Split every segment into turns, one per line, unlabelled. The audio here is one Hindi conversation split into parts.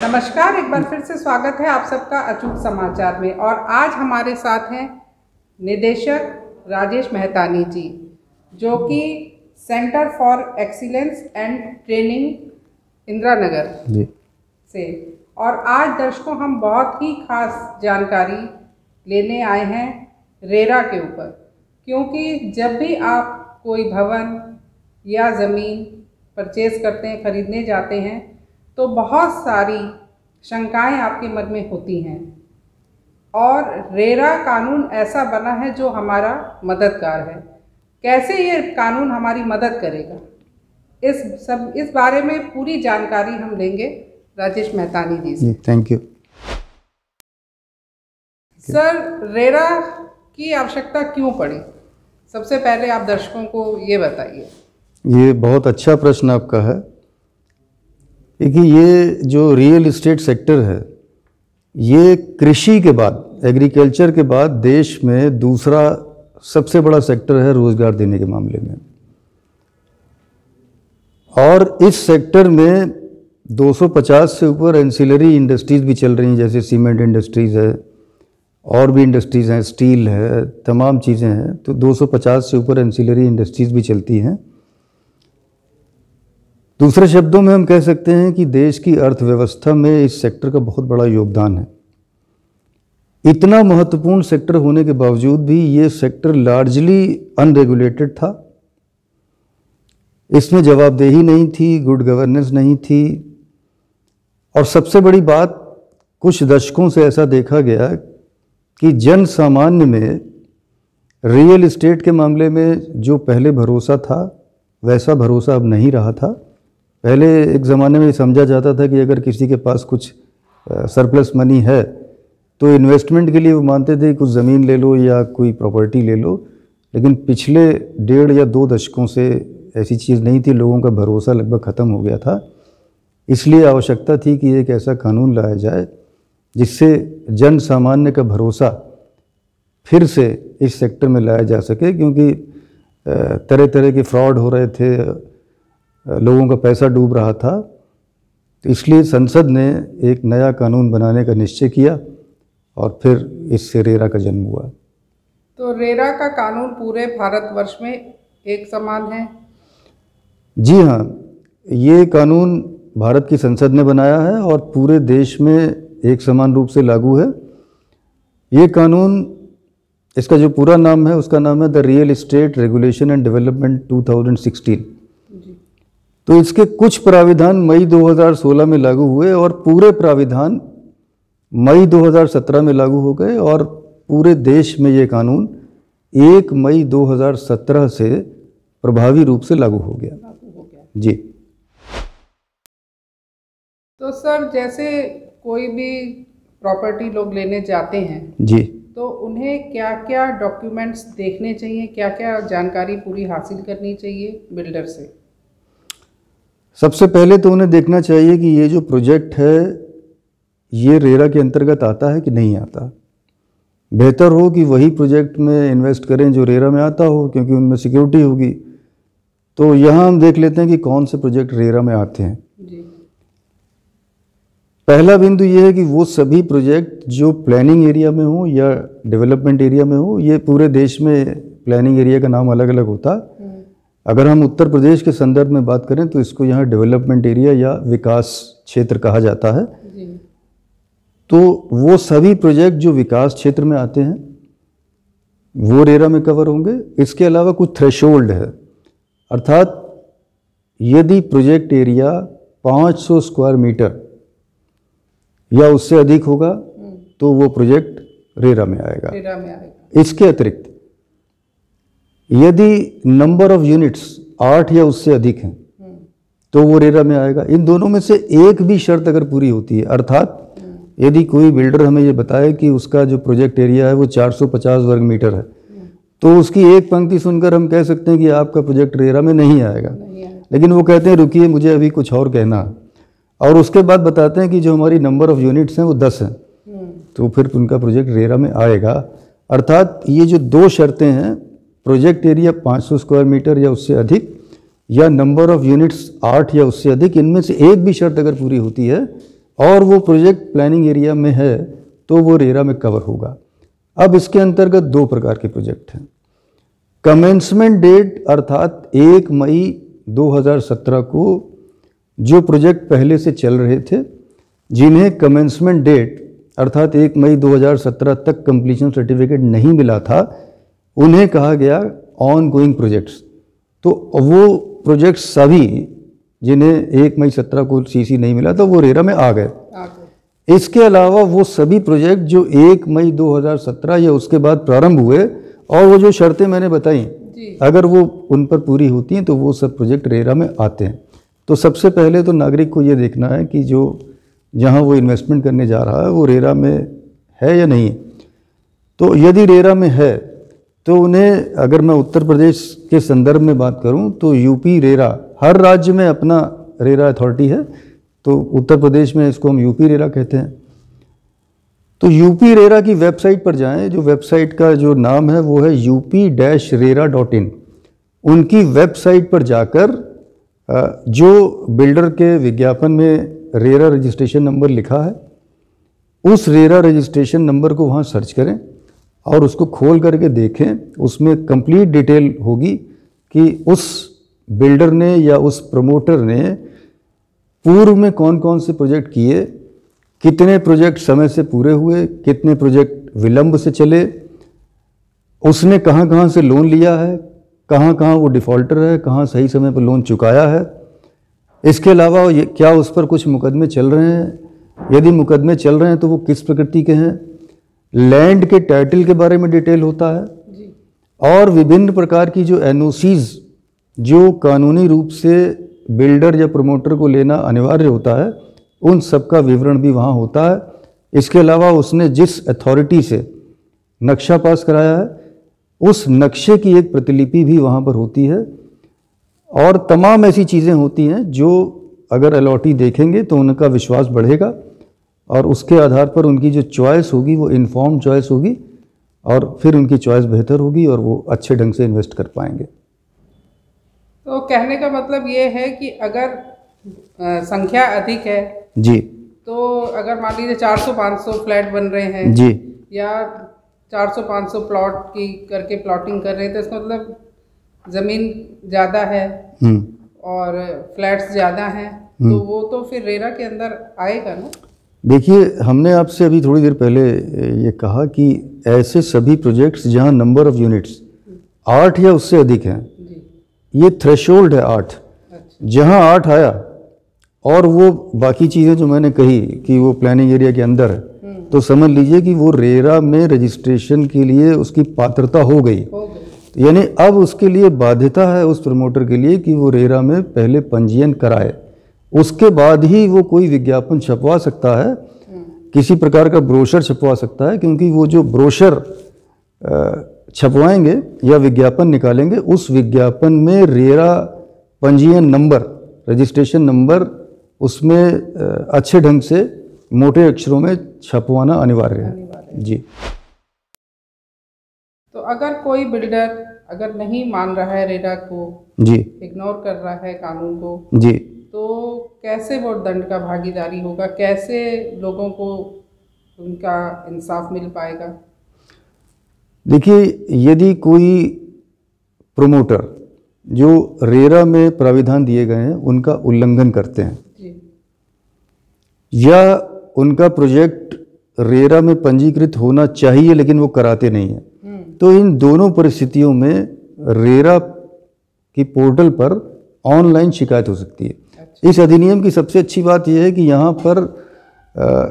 नमस्कार, एक बार फिर से स्वागत है आप सबका अचूक समाचार में। और आज हमारे साथ हैं निदेशक राजेश मेहतानी जी, जो कि centre for excellence and training Indira Nagar ji से। और आज दर्शकों हम बहुत ही खास जानकारी लेने आए हैं रेरा के ऊपर, क्योंकि जब भी आप कोई भवन या ज़मीन परचेज़ करते हैं, ख़रीदने जाते हैं, तो बहुत सारी शंकाएं आपके मन में होती हैं। और रेरा कानून ऐसा बना है जो हमारा मददगार है। कैसे ये कानून हमारी मदद करेगा, इस बारे में पूरी जानकारी हम लेंगे राजेश मेहतानी जी से।
थैंक यू
सर, रेरा की आवश्यकता क्यों पड़ी? सबसे पहले आप दर्शकों को ये बताइए।
ये बहुत अच्छा प्रश्न आपका है। देखिए, ये जो रियल इस्टेट सेक्टर है, ये कृषि के बाद, एग्रीकल्चर के बाद देश में दूसरा सबसे बड़ा सेक्टर है रोजगार देने के मामले में। और इस सेक्टर में 250 से ऊपर एंसिलरी इंडस्ट्रीज़ भी चल रही हैं, जैसे सीमेंट इंडस्ट्रीज़ है और भी इंडस्ट्रीज़ हैं, स्टील है, तमाम चीज़ें हैं। तो 250 से ऊपर एंसिलरी इंडस्ट्रीज़ भी चलती हैं। दूसरे शब्दों में हम कह सकते हैं कि देश की अर्थव्यवस्था में इस सेक्टर का बहुत बड़ा योगदान है। इतना महत्वपूर्ण सेक्टर होने के बावजूद भी ये सेक्टर लार्जली अनरेगुलेटेड था। इसमें जवाबदेही नहीं थी, गुड गवर्नेंस नहीं थी। और सबसे बड़ी बात, कुछ दशकों से ऐसा देखा गया कि जन सामान्य में रियल इस्टेट के मामले में जो पहले भरोसा था, वैसा भरोसा अब नहीं रहा था। पहले एक ज़माने में समझा जाता था कि अगर किसी के पास कुछ सरप्लस मनी है तो इन्वेस्टमेंट के लिए वो मानते थे कुछ ज़मीन ले लो या कोई प्रॉपर्टी ले लो। लेकिन पिछले 1.5 या 2 दशकों से ऐसी चीज़ नहीं थी। लोगों का भरोसा लगभग ख़त्म हो गया था। इसलिए आवश्यकता थी कि एक ऐसा कानून लाया जाए जिससे जन सामान्य का भरोसा फिर से इस सेक्टर में लाया जा सके, क्योंकि तरह तरह के फ्रॉड हो रहे थे, लोगों का पैसा डूब रहा था। तो इसलिए संसद ने एक नया कानून बनाने का निश्चय किया और फिर इससे रेरा का जन्म हुआ।
तो रेरा का कानून पूरे भारतवर्ष में एक समान है?
जी हाँ, ये कानून भारत की संसद ने बनाया है और पूरे देश में एक समान रूप से लागू है। ये कानून, इसका जो पूरा नाम है उसका नाम है the real estate regulation and development 2016। तो इसके कुछ प्राविधान मई 2016 में लागू हुए और पूरे प्राविधान मई 2017 में लागू हो गए। और पूरे देश में ये कानून 1 मई 2017 से प्रभावी रूप से लागू हो गया। जी।
तो सर, जैसे कोई भी प्रॉपर्टी लोग लेने जाते हैं
जी,
तो उन्हें क्या क्या डॉक्यूमेंट्स देखने चाहिए, क्या क्या जानकारी पूरी हासिल करनी चाहिए बिल्डर से?
सबसे पहले तो उन्हें देखना चाहिए कि ये जो प्रोजेक्ट है ये रेरा के अंतर्गत आता है कि नहीं आता। बेहतर हो कि वही प्रोजेक्ट में इन्वेस्ट करें जो रेरा में आता हो, क्योंकि उनमें सिक्योरिटी होगी। तो यहाँ हम देख लेते हैं कि कौन से प्रोजेक्ट रेरा में आते हैं।
जी।
पहला बिंदु ये है कि वो सभी प्रोजेक्ट जो प्लानिंग एरिया में हो या डेवलपमेंट एरिया में हो। ये पूरे देश में प्लानिंग एरिया का नाम अलग अलग होता। अगर हम उत्तर प्रदेश के संदर्भ में बात करें तो इसको यहाँ डेवलपमेंट एरिया या विकास क्षेत्र कहा जाता है। तो वो सभी प्रोजेक्ट जो विकास क्षेत्र में आते हैं वो रेरा में कवर होंगे। इसके अलावा कुछ थ्रेशोल्ड है, अर्थात यदि प्रोजेक्ट एरिया 500 स्क्वायर मीटर या उससे अधिक होगा तो वो प्रोजेक्ट रेरा में आएगा। इसके अतिरिक्त यदि नंबर ऑफ यूनिट्स 8 या उससे अधिक हैं तो वो रेरा में आएगा। इन दोनों में से एक भी शर्त अगर पूरी होती है, अर्थात यदि कोई बिल्डर हमें ये बताए कि उसका जो प्रोजेक्ट एरिया है वो 450 वर्ग मीटर है, तो उसकी एक पंक्ति सुनकर हम कह सकते हैं कि आपका प्रोजेक्ट रेरा में नहीं आएगा। लेकिन वो कहते हैं रुकिए, मुझे अभी कुछ और कहना, और उसके बाद बताते हैं कि जो हमारी नंबर ऑफ यूनिट्स हैं वो 10 हैं, तो फिर उनका प्रोजेक्ट रेरा में आएगा। अर्थात ये जो 2 शर्तें हैं, प्रोजेक्ट एरिया 500 स्क्वायर मीटर या उससे अधिक या नंबर ऑफ यूनिट्स 8 या उससे अधिक, इनमें से एक भी शर्त अगर पूरी होती है और वो प्रोजेक्ट प्लानिंग एरिया में है तो वो रेरा में कवर होगा। अब इसके अंतर्गत दो प्रकार के प्रोजेक्ट हैं। कमेंसमेंट डेट अर्थात 1 मई 2017 को जो प्रोजेक्ट पहले से चल रहे थे, जिन्हें कमेंसमेंट डेट अर्थात 1 मई 2017 तक कंप्लीशन सर्टिफिकेट नहीं मिला था, उन्हें कहा गया ऑन गोइंग प्रोजेक्ट्स। तो वो प्रोजेक्ट्स सभी जिन्हें 1 मई 17 को सीसी नहीं मिला था वो रेरा में आ गए। इसके अलावा वो सभी प्रोजेक्ट जो 1 मई 2017 या उसके बाद प्रारंभ हुए और वो जो शर्तें मैंने बताई, अगर वो उन पर पूरी होती हैं तो वो सब प्रोजेक्ट रेरा में आते हैं। तो सबसे पहले तो नागरिक को ये देखना है कि जो जहाँ वो इन्वेस्टमेंट करने जा रहा है वो रेरा में है या नहीं। तो यदि रेरा में है तो उन्हें, अगर मैं उत्तर प्रदेश के संदर्भ में बात करूं तो यूपी रेरा, हर राज्य में अपना रेरा अथॉरिटी है, तो उत्तर प्रदेश में इसको हम यूपी रेरा कहते हैं। तो यूपी रेरा की वेबसाइट पर जाएं, जो वेबसाइट का जो नाम है वो है up-rera.in। उनकी वेबसाइट पर जाकर जो बिल्डर के विज्ञापन में रेरा रजिस्ट्रेशन नंबर लिखा है, उस रेरा रजिस्ट्रेशन नंबर को वहाँ सर्च करें और उसको खोल करके देखें। उसमें कंप्लीट डिटेल होगी कि उस बिल्डर ने या उस प्रमोटर ने पूर्व में कौन कौन से प्रोजेक्ट किए, कितने प्रोजेक्ट समय से पूरे हुए, कितने प्रोजेक्ट विलंब से चले, उसने कहाँ कहाँ से लोन लिया है, कहाँ कहाँ वो डिफ़ॉल्टर है, कहाँ सही समय पर लोन चुकाया है। इसके अलावा क्या उस पर कुछ मुकदमे चल रहे हैं, यदि मुकदमे चल रहे हैं तो वो किस प्रकृति के हैं, लैंड के टाइटल के बारे में डिटेल होता है जी। और विभिन्न प्रकार की जो एनओसीज जो कानूनी रूप से बिल्डर या प्रमोटर को लेना अनिवार्य होता है, उन सब का विवरण भी वहाँ होता है। इसके अलावा उसने जिस अथॉरिटी से नक्शा पास कराया है उस नक्शे की एक प्रतिलिपि भी वहाँ पर होती है। और तमाम ऐसी चीज़ें होती हैं जो अगर अलॉटी देखेंगे तो उनका विश्वास बढ़ेगा और उसके आधार पर उनकी जो चॉइस होगी वो इन्फॉर्म चॉइस होगी और फिर उनकी चॉइस बेहतर होगी और वो अच्छे ढंग से इन्वेस्ट कर पाएंगे।
तो कहने का मतलब ये है कि अगर संख्या अधिक है
जी, तो
अगर मान लीजिए 400-500 फ्लैट बन रहे हैं
जी, या
400-500 प्लॉट की करके प्लॉटिंग कर रहे हैं, तो इसका मतलब ज़मीन ज़्यादा है और फ्लैट्स ज़्यादा हैं, तो वो तो फिर रेरा के अंदर आएगा ना।
देखिए, हमने आपसे अभी थोड़ी देर पहले ये कहा कि ऐसे सभी प्रोजेक्ट्स जहां नंबर ऑफ यूनिट्स 8 या उससे अधिक हैं, ये थ्रेशोल्ड है 8। जहां 8 आया और वो बाकी चीज़ें जो मैंने कही कि वो प्लानिंग एरिया के अंदर है, तो समझ लीजिए कि वो रेरा में रजिस्ट्रेशन के लिए उसकी पात्रता हो गई। यानी अब उसके लिए बाध्यता है उस प्रमोटर के लिए कि वो रेरा में पहले पंजीयन कराए, उसके बाद ही वो कोई विज्ञापन छपवा सकता है, किसी प्रकार का ब्रोशर छपवा सकता है। क्योंकि वो जो ब्रोशर छपवाएंगे या विज्ञापन निकालेंगे, उस विज्ञापन में रेरा पंजीयन नंबर, रजिस्ट्रेशन नंबर उसमें अच्छे ढंग से मोटे अक्षरों में छपवाना अनिवार्य है जी।
तो अगर कोई बिल्डर अगर नहीं मान रहा है रेरा को
जी,
इग्नोर कर रहा है कानून को
जी,
तो कैसे वो दंड का भागीदारी होगा, कैसे लोगों को उनका इंसाफ मिल पाएगा?
देखिए, यदि कोई प्रमोटर जो रेरा में प्राविधान दिए गए हैं उनका उल्लंघन करते हैं या उनका प्रोजेक्ट रेरा में पंजीकृत होना चाहिए लेकिन वो कराते नहीं हैं, तो इन दोनों परिस्थितियों में रेरा की पोर्टल पर ऑनलाइन शिकायत हो सकती है। इस अधिनियम की सबसे अच्छी बात यह है कि यहाँ पर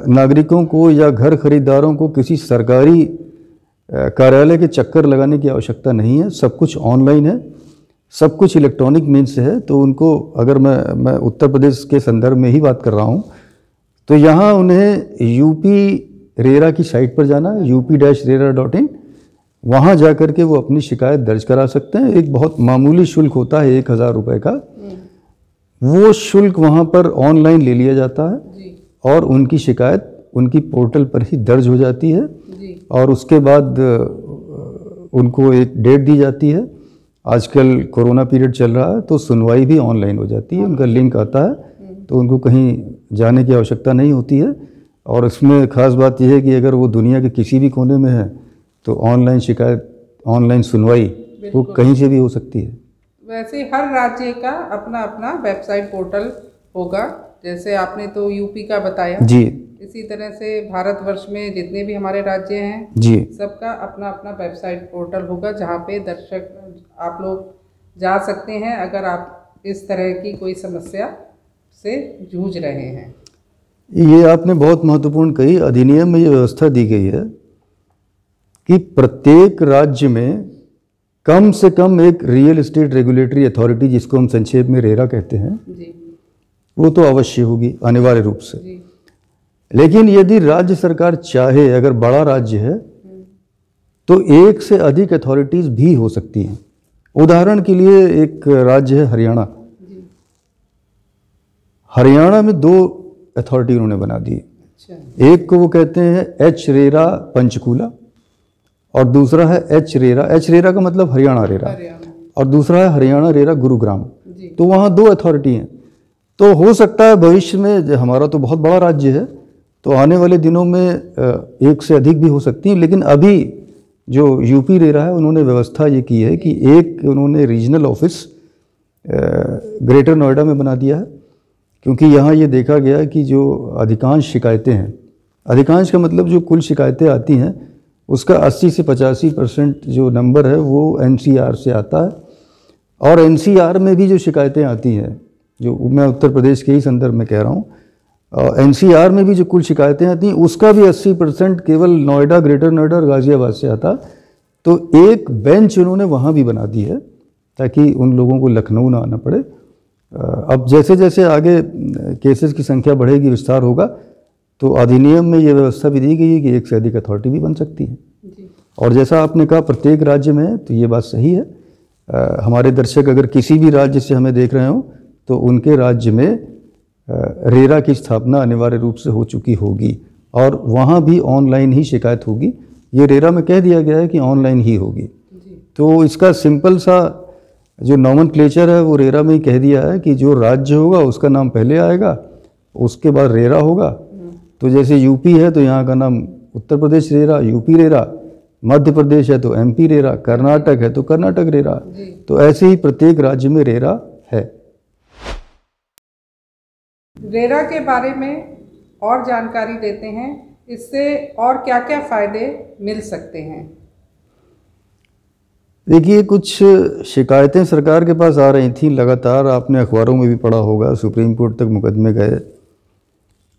नागरिकों को या घर खरीदारों को किसी सरकारी कार्यालय के चक्कर लगाने की आवश्यकता नहीं है। सब कुछ ऑनलाइन है, सब कुछ इलेक्ट्रॉनिक मीन्स से है। तो उनको, अगर मैं उत्तर प्रदेश के संदर्भ में ही बात कर रहा हूँ, तो यहाँ उन्हें यूपी रेरा की साइट पर जाना है, up-rera.in। वहाँ जा कर के वो अपनी शिकायत दर्ज करा सकते हैं। एक बहुत मामूली शुल्क होता है 1000 रुपये का, वो शुल्क वहाँ पर ऑनलाइन ले लिया जाता है और उनकी शिकायत उनकी पोर्टल पर ही दर्ज हो जाती है और उसके बाद उनको एक डेट दी जाती है। आजकल कोरोना पीरियड चल रहा है तो सुनवाई भी ऑनलाइन हो जाती है, उनका लिंक आता है तो उनको कहीं जाने की आवश्यकता नहीं होती है। और इसमें ख़ास बात यह है कि अगर वो दुनिया के किसी भी कोने में है तो ऑनलाइन शिकायत, ऑनलाइन सुनवाई वो कहीं से भी हो सकती है।
वैसे हर राज्य का अपना अपना वेबसाइट पोर्टल होगा, जैसे आपने तो यूपी का बताया
जी,
इसी तरह से भारतवर्ष में जितने भी हमारे राज्य हैं
जी,
सबका अपना अपना वेबसाइट पोर्टल होगा, जहाँ पे दर्शक आप लोग जा सकते हैं अगर आप इस तरह की कोई समस्या से जूझ रहे हैं।
ये आपने बहुत महत्वपूर्ण कही। अधिनियम में ये व्यवस्था दी गई है कि प्रत्येक राज्य में कम से कम एक रियल एस्टेट रेगुलेटरी अथॉरिटी, जिसको हम संक्षेप में रेरा कहते हैं,
जी
वो तो अवश्य होगी अनिवार्य रूप से।
जी
लेकिन यदि राज्य सरकार चाहे, अगर बड़ा राज्य है तो एक से अधिक अथॉरिटीज़ भी हो सकती हैं। उदाहरण के लिए एक राज्य है हरियाणा। हरियाणा में 2 अथॉरिटी उन्होंने बना दी।
अच्छा,
एक को वो कहते हैं एच रेरा पंचकूला और दूसरा है एच रेरा। एच रेरा का मतलब हरियाणा रेरा,
हरियाणा
और दूसरा है हरियाणा रेरा गुरुग्राम।
जी
तो वहाँ 2 अथॉरिटी हैं। तो हो सकता है भविष्य में, हमारा तो बहुत बड़ा राज्य है, तो आने वाले दिनों में एक से अधिक भी हो सकती हैं। लेकिन अभी जो यूपी रेरा है उन्होंने व्यवस्था ये की है कि एक उन्होंने रीजनल ऑफिस ग्रेटर नोएडा में बना दिया है, क्योंकि यहाँ ये देखा गया कि जो अधिकांश शिकायतें हैं, अधिकांश का मतलब जो कुल शिकायतें आती हैं उसका 80 से 85% जो नंबर है वो एनसीआर से आता है। और एनसीआर में भी जो शिकायतें आती हैं, जो मैं उत्तर प्रदेश के ही संदर्भ में कह रहा हूँ, एनसीआर में भी जो कुल शिकायतें आती हैं उसका भी 80% केवल नोएडा, ग्रेटर नोएडा और गाज़ियाबाद से आता। तो एक बेंच उन्होंने वहाँ भी बना दी है ताकि उन लोगों को लखनऊ ना आना पड़े। अब जैसे जैसे आगे केसेस की संख्या बढ़ेगी, विस्तार होगा, तो अधिनियम में ये व्यवस्था भी दी गई है कि एक से अधिक अथॉरिटी भी बन सकती है।
जी
और जैसा आपने कहा प्रत्येक राज्य में है, तो ये बात सही है। हमारे दर्शक अगर किसी भी राज्य से हमें देख रहे हों तो उनके राज्य में रेरा की स्थापना अनिवार्य रूप से हो चुकी होगी और वहाँ भी ऑनलाइन ही शिकायत होगी। ये रेरा में कह दिया गया है कि ऑनलाइन ही होगी। तो इसका सिंपल सा जो नॉमेनक्लेचर है वो रेरा में ही कह दिया है कि जो राज्य होगा उसका नाम पहले आएगा, उसके बाद रेरा होगा। तो जैसे यूपी है तो यहाँ का नाम Uttar Pradesh RERA, UP RERA, Madhya Pradesh है तो एमपी रेरा, कर्नाटक है तो कर्नाटक रेरा। तो ऐसे ही प्रत्येक राज्य में रेरा है।
रेरा के बारे में और जानकारी देते हैं, इससे और क्या क्या फ़ायदे मिल सकते हैं?
देखिए, कुछ शिकायतें सरकार के पास आ रही थी लगातार, आपने अखबारों में भी पढ़ा होगा, सुप्रीम कोर्ट तक मुकदमे गए।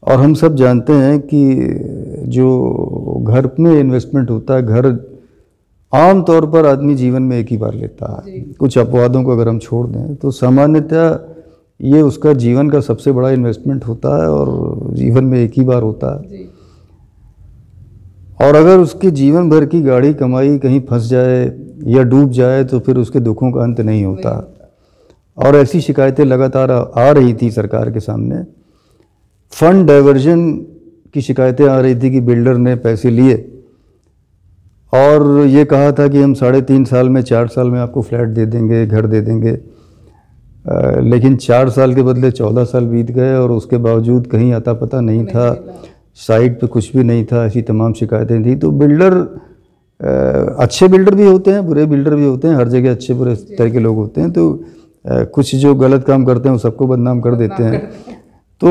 और हम सब जानते हैं कि जो घर में इन्वेस्टमेंट होता है, घर आम तौर पर आदमी जीवन में एक ही बार लेता है। कुछ अपवादों को अगर हम छोड़ दें तो सामान्यतः ये उसका जीवन का सबसे बड़ा इन्वेस्टमेंट होता है और जीवन में एक ही बार होता है। और अगर उसके जीवन भर की गाड़ी कमाई कहीं फंस जाए या डूब जाए तो फिर उसके दुखों का अंत नहीं होता। और ऐसी शिकायतें लगातार आ रही थी सरकार के सामने। फंड डाइवर्जन की शिकायतें आ रही थी कि बिल्डर ने पैसे लिए और ये कहा था कि हम 3.5 साल में, 4 साल में आपको फ्लैट दे देंगे, घर दे देंगे। लेकिन 4 साल के बदले 14 साल बीत गए और उसके बावजूद कहीं अता पता नहीं था, साइट पे कुछ भी नहीं था। ऐसी तमाम शिकायतें थी। तो बिल्डर, अच्छे बिल्डर भी होते हैं, बुरे बिल्डर भी होते हैं, हर जगह अच्छे बुरे तरह के लोग होते हैं। तो कुछ जो गलत काम करते हैं वो सबको बदनाम कर देते हैं। तो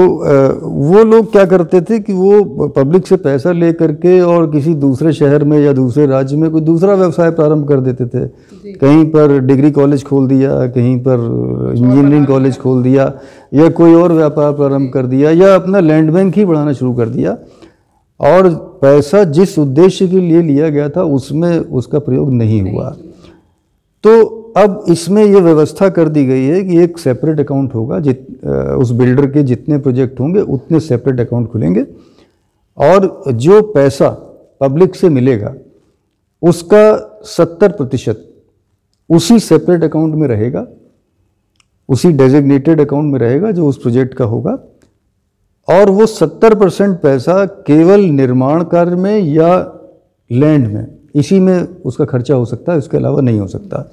वो लोग क्या करते थे कि वो पब्लिक से पैसा ले करके और किसी दूसरे शहर में या दूसरे राज्य में कोई दूसरा व्यवसाय प्रारंभ कर देते थे। कहीं पर डिग्री कॉलेज खोल दिया, कहीं पर इंजीनियरिंग कॉलेज खोल दिया, या कोई और व्यापार प्रारंभ कर दिया, या अपना लैंड बैंक ही बढ़ाना शुरू कर दिया। और पैसा जिस उद्देश्य के लिए लिया गया था उसमें उसका प्रयोग नहीं हुआ। तो अब इसमें ये व्यवस्था कर दी गई है कि एक सेपरेट अकाउंट होगा, उस बिल्डर के जितने प्रोजेक्ट होंगे उतने सेपरेट अकाउंट खुलेंगे और जो पैसा पब्लिक से मिलेगा उसका 70% उसी सेपरेट अकाउंट में रहेगा, उसी डेजिग्नेटेड अकाउंट में रहेगा जो उस प्रोजेक्ट का होगा। और वो 70% पैसा केवल निर्माण कार्य में या लैंड में, इसी में उसका खर्चा हो सकता है, इसके अलावा नहीं हो सकता।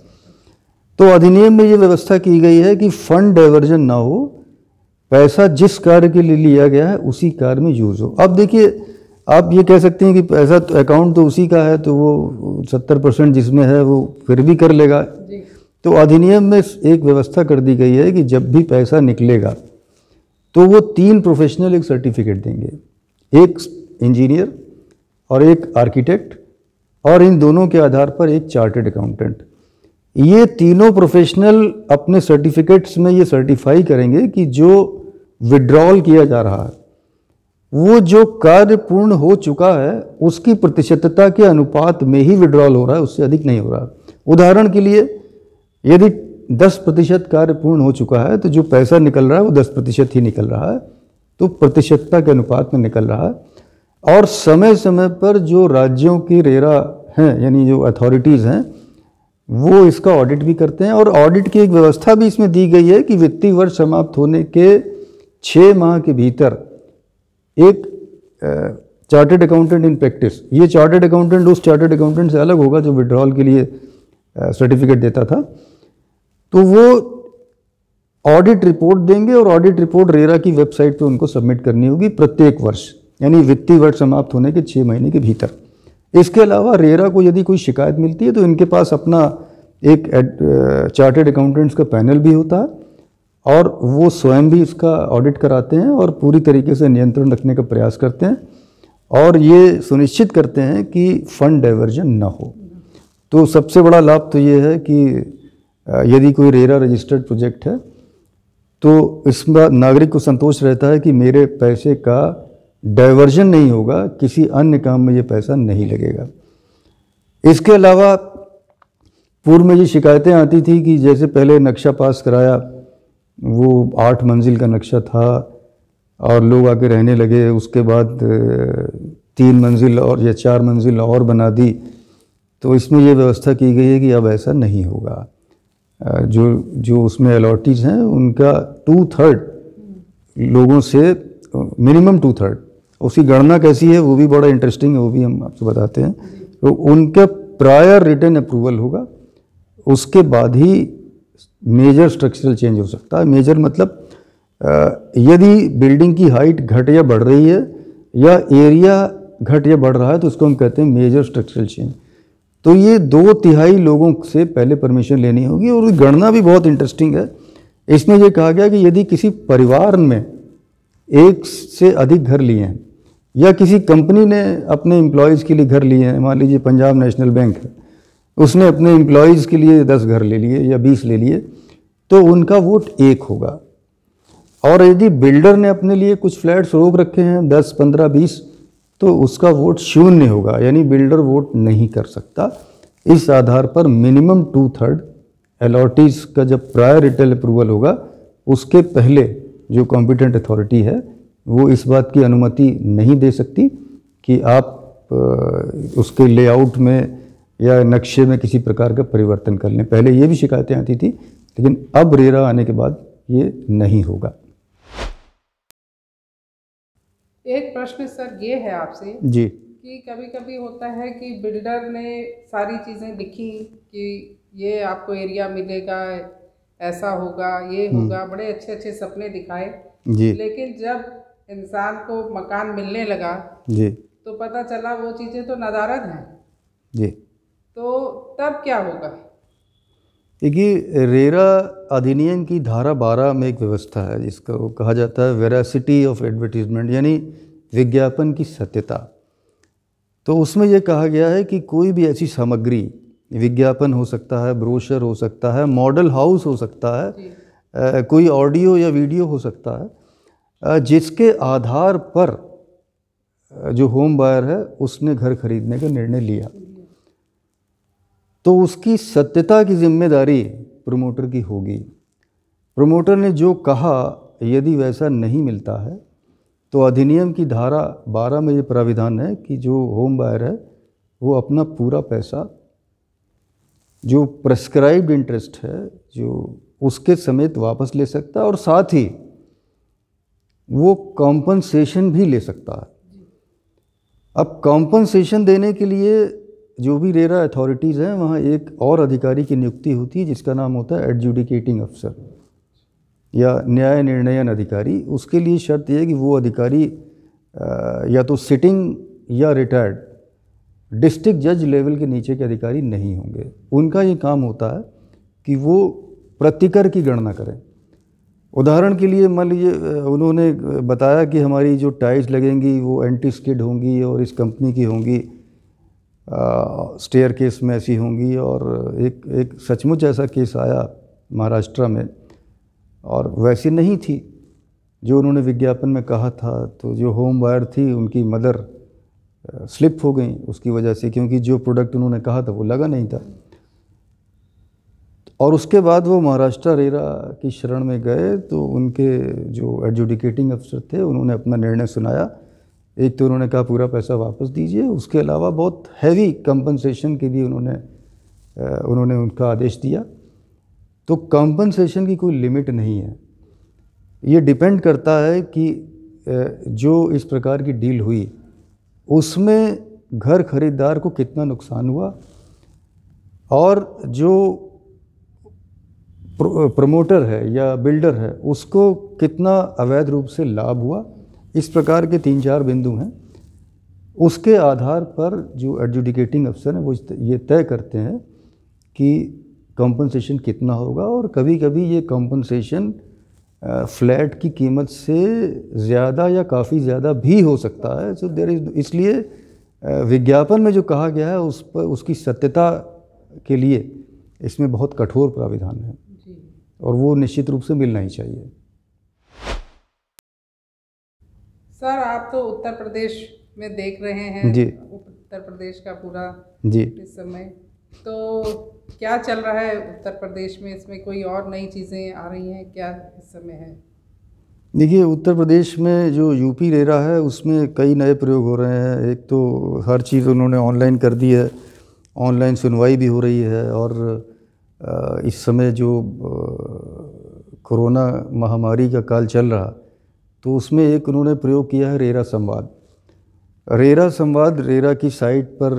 तो अधिनियम में ये व्यवस्था की गई है कि फंड डाइवर्जन ना हो, पैसा जिस कार्य के लिए लिया गया है उसी कार्य में यूज़ हो। अब देखिए, आप ये कह सकते हैं कि पैसा तो अकाउंट तो उसी का है, तो वो 70% जिसमें है वो फिर भी कर लेगा। तो अधिनियम में एक व्यवस्था कर दी गई है कि जब भी पैसा निकलेगा तो वो 3 प्रोफेशनल एक सर्टिफिकेट देंगे, एक इंजीनियर और एक आर्किटेक्ट, और इन दोनों के आधार पर एक चार्टर्ड अकाउंटेंट। ये तीनों प्रोफेशनल अपने सर्टिफिकेट्स में ये सर्टिफाई करेंगे कि जो विड्रॉल किया जा रहा है वो जो कार्य पूर्ण हो चुका है उसकी प्रतिशतता के अनुपात में ही विड्रॉल हो रहा है, उससे अधिक नहीं हो रहा। उदाहरण के लिए, यदि 10% कार्य पूर्ण हो चुका है तो जो पैसा निकल रहा है वो 10% ही निकल रहा है, तो प्रतिशतता के अनुपात में निकल रहा है। और समय समय पर जो राज्यों की रेरा हैं, यानी जो अथॉरिटीज़ हैं, वो इसका ऑडिट भी करते हैं। और ऑडिट की एक व्यवस्था भी इसमें दी गई है कि वित्तीय वर्ष समाप्त होने के 6 माह के भीतर एक चार्टर्ड अकाउंटेंट इन प्रैक्टिस, ये चार्टर्ड अकाउंटेंट उस चार्टर्ड अकाउंटेंट से अलग होगा जो विड्रॉल के लिए सर्टिफिकेट देता था, तो वो ऑडिट रिपोर्ट देंगे और ऑडिट रिपोर्ट रेरा की वेबसाइट पे उनको सबमिट करनी होगी प्रत्येक वर्ष, यानी वित्तीय वर्ष समाप्त होने के 6 महीने के भीतर। इसके अलावा रेरा को यदि कोई शिकायत मिलती है तो इनके पास अपना एक चार्टर्ड अकाउंटेंट्स का पैनल भी होता है और वो स्वयं भी इसका ऑडिट कराते हैं और पूरी तरीके से नियंत्रण रखने का प्रयास करते हैं और ये सुनिश्चित करते हैं कि फंड डाइवर्जन ना हो। तो सबसे बड़ा लाभ तो ये है कि यदि कोई रेरा रजिस्टर्ड प्रोजेक्ट है तो इसमें नागरिक को संतोष रहता है कि मेरे पैसे का डाइवर्जन नहीं होगा, किसी अन्य काम में ये पैसा नहीं लगेगा। इसके अलावा पूर्व में ये शिकायतें आती थी कि जैसे पहले नक्शा पास कराया, वो 8 मंजिल का नक्शा था और लोग आके रहने लगे, उसके बाद 3 मंजिल और या 4 मंजिल और बना दी। तो इसमें ये व्यवस्था की गई है कि अब ऐसा नहीं होगा। जो उसमें अलॉटीज़ हैं उनका 2/3 लोगों से, मिनिमम 2/3, उसकी गणना कैसी है वो भी बड़ा इंटरेस्टिंग है, वो भी हम आपको बताते हैं। तो उनका प्रायर रिटन अप्रूवल होगा, उसके बाद ही मेजर स्ट्रक्चरल चेंज हो सकता है। मेजर मतलब यदि बिल्डिंग की हाइट घट या बढ़ रही है या एरिया घट या बढ़ रहा है तो उसको हम कहते हैं मेजर स्ट्रक्चरल चेंज। तो ये 2/3 लोगों से पहले परमिशन लेनी होगी। और गणना भी बहुत इंटरेस्टिंग है। इसमें यह कहा गया कि यदि किसी परिवार में एक से अधिक घर लिए हैं या किसी कंपनी ने अपने एम्प्लॉयज़ के लिए घर लिए हैं, मान लीजिए पंजाब नेशनल बैंक है, उसने अपने एम्प्लॉयज़ के लिए 10 घर ले लिए या 20 ले लिए, तो उनका वोट 1 होगा। और यदि बिल्डर ने अपने लिए कुछ फ्लैट्स रोक रखे हैं 10, 15, 20, तो उसका वोट 0 होगा, यानी बिल्डर वोट नहीं कर सकता। इस आधार पर मिनिमम 2/3 अलॉटीज़ का जब प्रायर रिटन अप्रूवल होगा उसके पहले जो कॉम्पिटेंट अथॉरिटी है वो इस बात की अनुमति नहीं दे सकती कि आप उसके लेआउट में या नक्शे में किसी प्रकार का परिवर्तन कर लें। पहले ये भी शिकायतें आती थी, लेकिन अब रेरा आने के बाद ये नहीं होगा।
एक प्रश्न सर ये है आपसे
जी
कि कभी कभी होता है कि बिल्डर ने सारी चीज़ें लिखी कि ये आपको एरिया मिलेगा, ऐसा होगा, ये होगा, बड़े अच्छे अच्छे सपने दिखाए
जी,
लेकिन जब इंसान को मकान मिलने लगा
जी,
तो पता चला वो चीज़ें तो नदारद हैं
जी।
तो तब क्या होगा?
देखिए, रेरा अधिनियम की धारा 12 में एक व्यवस्था है जिसको कहा जाता है वेरासिटी ऑफ एडवर्टीजमेंट, यानी विज्ञापन की सत्यता। तो उसमें यह कहा गया है कि कोई भी ऐसी सामग्री, विज्ञापन हो सकता है, ब्रोशर हो सकता है, मॉडल हाउस हो सकता है, कोई ऑडियो या वीडियो हो सकता है, जिसके आधार पर जो होम बायर है उसने घर खरीदने का निर्णय लिया, तो उसकी सत्यता की जिम्मेदारी प्रमोटर की होगी। प्रमोटर ने जो कहा यदि वैसा नहीं मिलता है तो अधिनियम की धारा 12 में ये प्राविधान है कि जो होम बायर है वो अपना पूरा पैसा, जो प्रेस्क्राइब्ड इंटरेस्ट है, जो उसके समेत वापस ले सकता है और साथ ही वो कॉम्पनसेशन भी ले सकता है। अब कॉम्पनसेशन देने के लिए जो भी रेरा अथॉरिटीज़ हैं वहाँ एक और अधिकारी की नियुक्ति होती है जिसका नाम होता है एडजुडिकेटिंग अफसर, या न्याय निर्णयन अधिकारी, उसके लिए शर्त यह है कि वो अधिकारी या तो सिटिंग या रिटायर्ड डिस्ट्रिक्ट जज लेवल के नीचे के अधिकारी नहीं होंगे। उनका ये काम होता है कि वो प्रतिकर की गणना करें। उदाहरण के लिए मान लीजिए उन्होंने बताया कि हमारी जो टाइल्स लगेंगी वो एंटी स्किड होंगी और इस कंपनी की होंगी, स्टेयर केस में ऐसी होंगी, और एक सचमुच ऐसा केस आया महाराष्ट्र में और वैसी नहीं थी जो उन्होंने विज्ञापन में कहा था। तो जो होम बायर थी उनकी मदर स्लिप हो गई उसकी वजह से, क्योंकि जो प्रोडक्ट उन्होंने कहा था वो लगा नहीं था। और उसके बाद वो महाराष्ट्र रेरा की शरण में गए तो उनके जो एडजुडिकेटिंग अफसर थे उन्होंने अपना निर्णय सुनाया। एक तो उन्होंने कहा पूरा पैसा वापस दीजिए, उसके अलावा बहुत हैवी कंपनसेशन के लिए उन्होंने उनका आदेश दिया। तो कंपनसेशन की कोई लिमिट नहीं है, ये डिपेंड करता है कि जो इस प्रकार की डील हुई उसमें घर खरीदार को कितना नुकसान हुआ और जो प्रमोटर है या बिल्डर है उसको कितना अवैध रूप से लाभ हुआ। इस प्रकार के 3-4 बिंदु हैं। उसके आधार पर जो एडजुडिकेटिंग अफसर हैं वो ये तय करते हैं कि कंपनसेशन कितना होगा, और कभी कभी ये कंपनसेशन फ्लैट की कीमत से ज़्यादा या काफ़ी ज़्यादा भी हो सकता है। सो देयर इज़, इसलिए विज्ञापन में जो कहा गया है उस पर उसकी सत्यता के लिए इसमें बहुत कठोर प्राविधान है और वो निश्चित रूप से मिलना ही चाहिए।
सर, आप तो उत्तर प्रदेश में देख रहे हैं
जी,
उत्तर प्रदेश का पूरा
जी,
इस समय, तो क्या चल रहा है उत्तर प्रदेश में? इसमें कोई और नई चीज़ें आ रही हैं क्या इस समय है?
देखिए उत्तर प्रदेश में जो यूपी रेरा है उसमें कई नए प्रयोग हो रहे हैं। एक तो हर चीज़ उन्होंने ऑनलाइन कर दी है, ऑनलाइन सुनवाई भी हो रही है, और इस समय जो कोरोना महामारी का काल चल रहा तो उसमें एक उन्होंने प्रयोग किया है रेरा संवाद। रेरा संवाद रेरा की साइट पर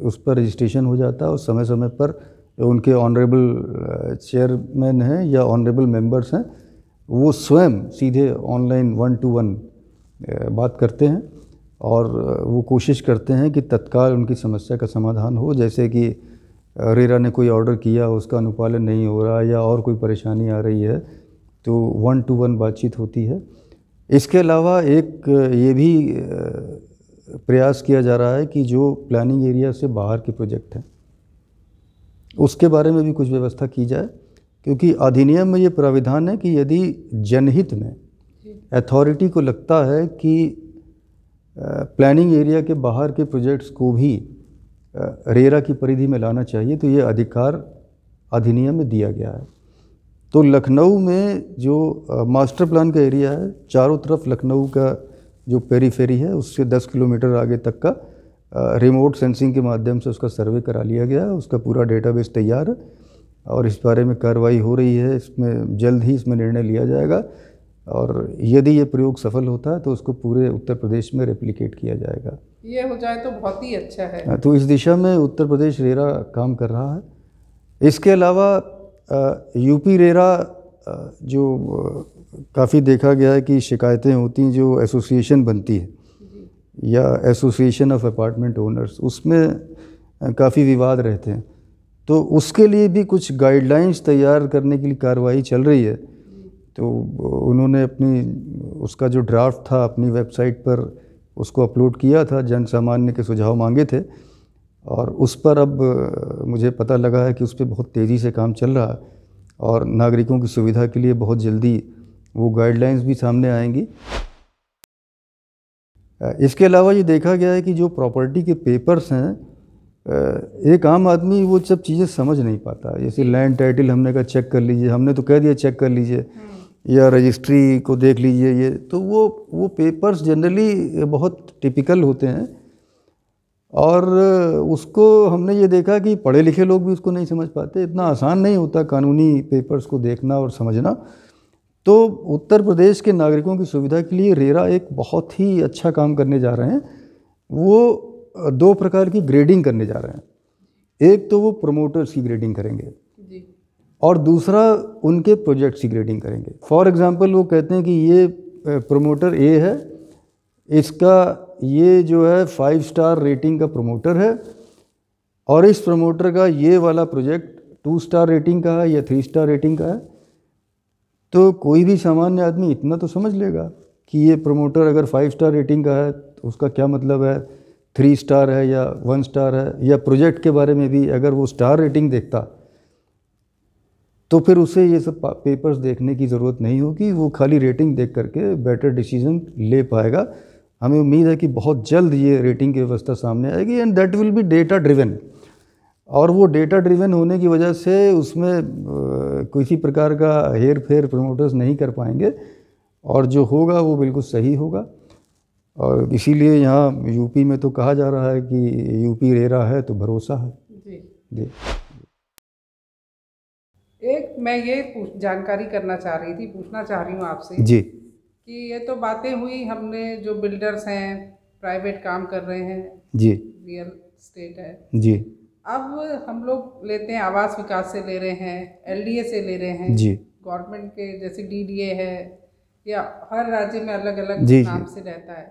उस पर रजिस्ट्रेशन हो जाता है और समय समय पर उनके ऑनरेबल चेयरमैन हैं या ऑनरेबल मेंबर्स हैं, वो स्वयं सीधे ऑनलाइन 1-to-1 बात करते हैं और वो कोशिश करते हैं कि तत्काल उनकी समस्या का समाधान हो। जैसे कि रेरा ने कोई ऑर्डर किया, उसका अनुपालन नहीं हो रहा या और कोई परेशानी आ रही है तो 1-to-1 बातचीत होती है। इसके अलावा एक ये भी प्रयास किया जा रहा है कि जो प्लानिंग एरिया से बाहर के प्रोजेक्ट हैं उसके बारे में भी कुछ व्यवस्था की जाए, क्योंकि अधिनियम में ये प्राविधान है कि यदि जनहित में अथॉरिटी को लगता है कि प्लानिंग एरिया के बाहर के प्रोजेक्ट्स को भी रेरा की परिधि में लाना चाहिए तो ये अधिकार अधिनियम में दिया गया है। तो लखनऊ में जो मास्टर प्लान का एरिया है, चारों तरफ लखनऊ का जो पेरीफेरी है उससे 10 किलोमीटर आगे तक का रिमोट सेंसिंग के माध्यम से उसका सर्वे करा लिया गया है। उसका पूरा डेटाबेस तैयार है और इस बारे में कार्रवाई हो रही है। इसमें जल्द ही इसमें निर्णय लिया जाएगा और यदि ये प्रयोग सफल होता है तो उसको पूरे उत्तर प्रदेश में रेप्लिकेट किया जाएगा।
ये हो जाए तो बहुत ही अच्छा है।
तो इस दिशा में उत्तर प्रदेश रेरा काम कर रहा है। इसके अलावा यूपी रेरा जो काफ़ी देखा गया है कि शिकायतें होती हैं, जो एसोसिएशन बनती है या एसोसिएशन ऑफ अपार्टमेंट ओनर्स, उसमें काफ़ी विवाद रहते हैं। तो उसके लिए भी कुछ गाइडलाइंस तैयार करने के लिए कार्रवाई चल रही है। तो उन्होंने उसका जो ड्राफ्ट था अपनी वेबसाइट पर उसको अपलोड किया था, जन सामान्य के सुझाव मांगे थे और उस पर अब मुझे पता लगा है कि उस पर बहुत तेज़ी से काम चल रहा है और नागरिकों की सुविधा के लिए बहुत जल्दी वो गाइडलाइंस भी सामने आएंगी। इसके अलावा ये देखा गया है कि जो प्रॉपर्टी के पेपर्स हैं, एक आम आदमी वो सब चीज़ें समझ नहीं पाता। जैसे लैंड टाइटल हमने कहा चेक कर लीजिए, हमने तो कह दिया चेक कर लीजिए, या रजिस्ट्री को देख लीजिए, ये तो वो पेपर्स जनरली बहुत टिपिकल होते हैं और उसको हमने ये देखा कि पढ़े लिखे लोग भी उसको नहीं समझ पाते। इतना आसान नहीं होता कानूनी पेपर्स को देखना और समझना। तो उत्तर प्रदेश के नागरिकों की सुविधा के लिए रेरा एक बहुत ही अच्छा काम करने जा रहे हैं। वो 2 प्रकार की ग्रेडिंग करने जा रहे हैं। एक तो वो प्रमोटर्स की ग्रेडिंग करेंगे और दूसरा उनके प्रोजेक्ट्स की ग्रेडिंग करेंगे। फॉर एग्जांपल वो कहते हैं कि ये प्रमोटर ए है, इसका ये जो है 5 स्टार रेटिंग का प्रमोटर है और इस प्रमोटर का ये वाला प्रोजेक्ट 2 स्टार रेटिंग का है या 3 स्टार रेटिंग का है। तो कोई भी सामान्य आदमी इतना तो समझ लेगा कि ये प्रमोटर अगर 5 स्टार रेटिंग का है तो उसका क्या मतलब है, 3 स्टार है या 1 स्टार है, या प्रोजेक्ट के बारे में भी अगर वो स्टार रेटिंग देखता तो फिर उसे ये सब पेपर्स देखने की ज़रूरत नहीं होगी, वो खाली रेटिंग देख करके बेटर डिसीजन ले पाएगा। हमें उम्मीद है कि बहुत जल्द ये रेटिंग की व्यवस्था सामने आएगी and that will be data driven, और वो डेटा ड्रिवन होने की वजह से उसमें किसी प्रकार का हेर फेर प्रमोटर्स नहीं कर पाएंगे और जो होगा वो बिल्कुल सही होगा। और इसीलिए यहाँ यूपी में तो कहा जा रहा है कि यूपी रेरा है तो भरोसा है। जी।
एक मैं ये जानकारी करना चाह रही थी, पूछना चाह रही हूँ आपसे
जी
कि ये तो बातें हुई, हमने जो बिल्डर्स हैं, प्राइवेट काम कर रहे हैं,
जी,
रियल स्टेट है
जी,
अब हम लोग लेते हैं आवास विकास से ले रहे हैं, एलडीए से ले रहे हैं
जी,
गवर्नमेंट के, जैसे डीडीए है या हर राज्य में अलग अलग
जी,
नाम से रहता है,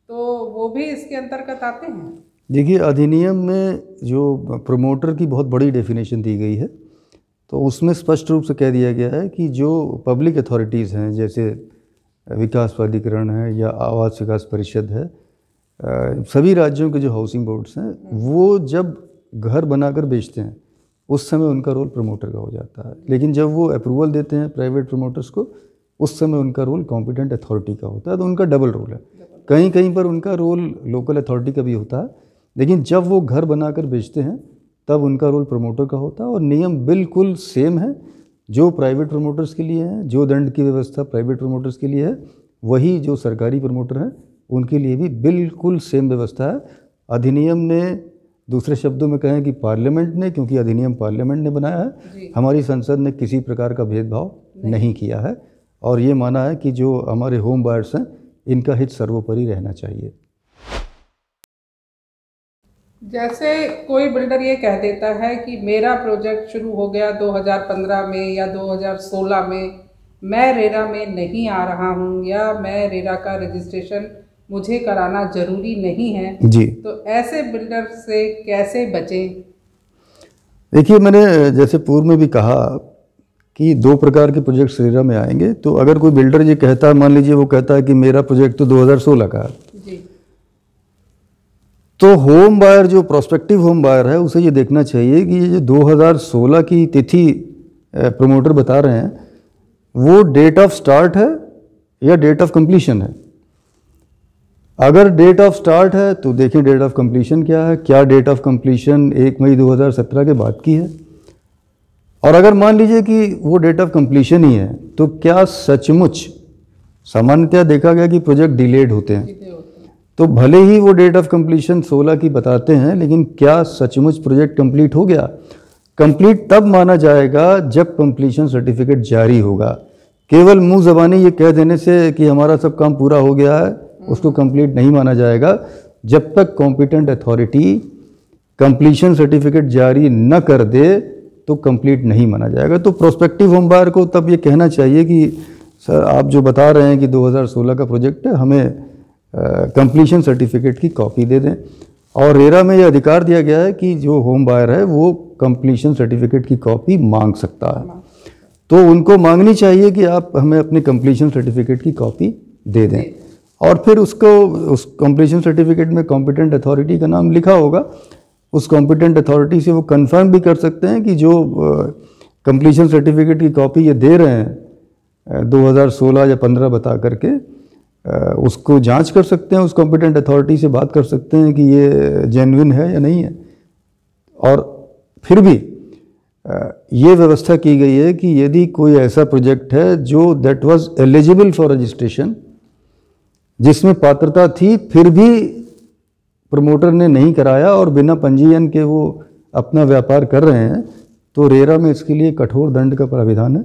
तो वो भी इसके अंतर्गत आते हैं।
देखिए अधिनियम में जो प्रमोटर की बहुत बड़ी डेफिनेशन दी गई है, तो उसमें स्पष्ट रूप से कह दिया गया है कि जो पब्लिक अथॉरिटीज़ हैं जैसे विकास प्राधिकरण है या आवास विकास परिषद है, सभी राज्यों के जो हाउसिंग बोर्ड्स हैं वो जब घर बनाकर बेचते हैं उस समय उनका रोल प्रमोटर का हो जाता है, लेकिन जब वो अप्रूवल देते हैं प्राइवेट प्रमोटर्स को उस समय उनका रोल कॉम्पिटेंट अथॉरिटी का होता है। तो उनका डबल रोल है, कहीं कहीं पर उनका रोल लोकल अथॉरिटी का भी होता है, लेकिन जब वो घर बनाकर बेचते हैं तब उनका रोल प्रमोटर का होता है। और नियम बिल्कुल सेम है जो प्राइवेट प्रमोटर्स के लिए है, जो दंड की व्यवस्था प्राइवेट प्रमोटर्स के लिए है वही जो सरकारी प्रमोटर हैं उनके लिए भी बिल्कुल सेम व्यवस्था है। अधिनियम ने, दूसरे शब्दों में कहें कि पार्लियामेंट ने, क्योंकि अधिनियम पार्लियामेंट ने बनाया है, हमारी संसद ने किसी प्रकार का भेदभाव नहीं किया है और ये माना है कि जो हमारे होम बायर्स हैं इनका हित सर्वोपरि रहना चाहिए।
जैसे कोई बिल्डर ये कह देता है कि मेरा प्रोजेक्ट शुरू हो गया 2015 में या 2016 में, मैं रेरा में नहीं आ रहा हूँ या मैं रेरा का रजिस्ट्रेशन मुझे कराना ज़रूरी नहीं है
जी,
तो ऐसे बिल्डर से कैसे बचें?
देखिए मैंने जैसे पूर्व में भी कहा कि 2 प्रकार के प्रोजेक्ट्स रेरा में आएंगे। तो अगर कोई बिल्डर ये कहता है, मान लीजिए वो कहता है कि मेरा प्रोजेक्ट तो 2016 का है, तो होम बायर जो प्रोस्पेक्टिव होम बायर है उसे ये देखना चाहिए कि ये जो 2016 की तिथि प्रमोटर बता रहे हैं वो डेट ऑफ स्टार्ट है या डेट ऑफ कंप्लीशन है। अगर डेट ऑफ स्टार्ट है तो देखिए डेट ऑफ कंप्लीशन क्या है, क्या डेट ऑफ कंप्लीशन 1 मई 2017 के बाद की है। और अगर मान लीजिए कि वो डेट ऑफ कंप्लीशन ही है तो क्या सचमुच, सामान्यतः देखा गया कि प्रोजेक्ट डिलेड होते हैं, तो भले ही वो डेट ऑफ कंप्लीशन 16 की बताते हैं लेकिन क्या सचमुच प्रोजेक्ट कंप्लीट हो गया? कंप्लीट तब माना जाएगा जब कंप्लीशन सर्टिफिकेट जारी होगा। केवल मुंह ज़बानी ये कह देने से कि हमारा सब काम पूरा हो गया है उसको कंप्लीट नहीं माना जाएगा। जब तक कॉम्पिटेंट अथॉरिटी कंप्लीशन सर्टिफिकेट जारी न कर दे तो कंप्लीट नहीं माना जाएगा। तो प्रोस्पेक्टिव होम बायर को तब ये कहना चाहिए कि सर आप जो बता रहे हैं कि 2016 का प्रोजेक्ट है, हमें कंप्लीशन सर्टिफिकेट की कॉपी दे दें। और रेरा में यह अधिकार दिया गया है कि जो होम बायर है वो कंप्लीशन सर्टिफिकेट की कॉपी मांग सकता है, तो उनको मांगनी चाहिए कि आप हमें अपने कंप्लीशन सर्टिफिकेट की कॉपी दे दें। और फिर उसको उस कंप्लीशन सर्टिफिकेट में कॉम्पिटेंट अथॉरिटी का नाम लिखा होगा, उस कॉम्पिटेंट अथॉरिटी से वो कंफर्म भी कर सकते हैं कि जो कंप्लीशन सर्टिफिकेट की कॉपी ये दे रहे हैं 2016 या 15 बता करके, उसको जांच कर सकते हैं, उस कॉम्पिटेंट अथॉरिटी से बात कर सकते हैं कि ये जेन्युइन है या नहीं है। और फिर भी ये व्यवस्था की गई है कि यदि कोई ऐसा प्रोजेक्ट है जो that was eligible for registration, जिसमें पात्रता थी फिर भी प्रमोटर ने नहीं कराया और बिना पंजीयन के वो अपना व्यापार कर रहे हैं, तो रेरा में इसके लिए कठोर दंड का प्राविधान है।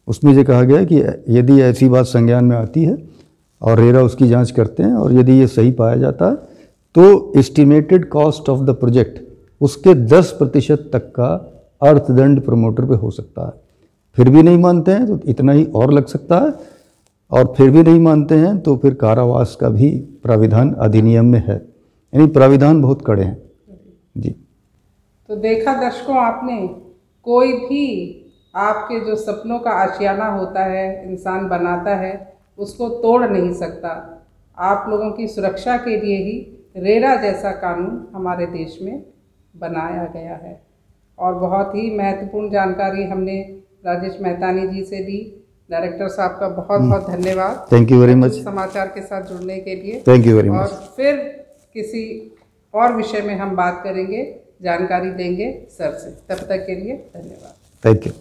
उसमें ये कहा गया है कि यदि ऐसी बात संज्ञान में आती है और रेरा उसकी जांच करते हैं और यदि ये सही पाया जाता है तो estimated cost of the project उसके 10% तक का अर्थदंड प्रमोटर पे हो सकता है। फिर भी नहीं मानते हैं तो इतना ही और लग सकता है, और फिर भी नहीं मानते हैं तो फिर कारावास का भी प्राविधान अधिनियम में है। यानी प्राविधान बहुत कड़े हैं जी।
तो देखा दर्शकों आपने, कोई भी आपके जो सपनों का आशियाना होता है, इंसान बनाता है, उसको तोड़ नहीं सकता। आप लोगों की सुरक्षा के लिए ही रेरा जैसा कानून हमारे देश में बनाया गया है। और बहुत ही महत्वपूर्ण जानकारी हमने राजेश मेहतानी जी से दी। डायरेक्टर साहब का बहुत बहुत धन्यवाद।
थैंक यू वेरी मच
समाचार के साथ जुड़ने के लिए।
Thank you very much.
और फिर किसी और विषय में हम बात करेंगे, जानकारी देंगे सर से। तब तक के लिए धन्यवाद।
Thank you.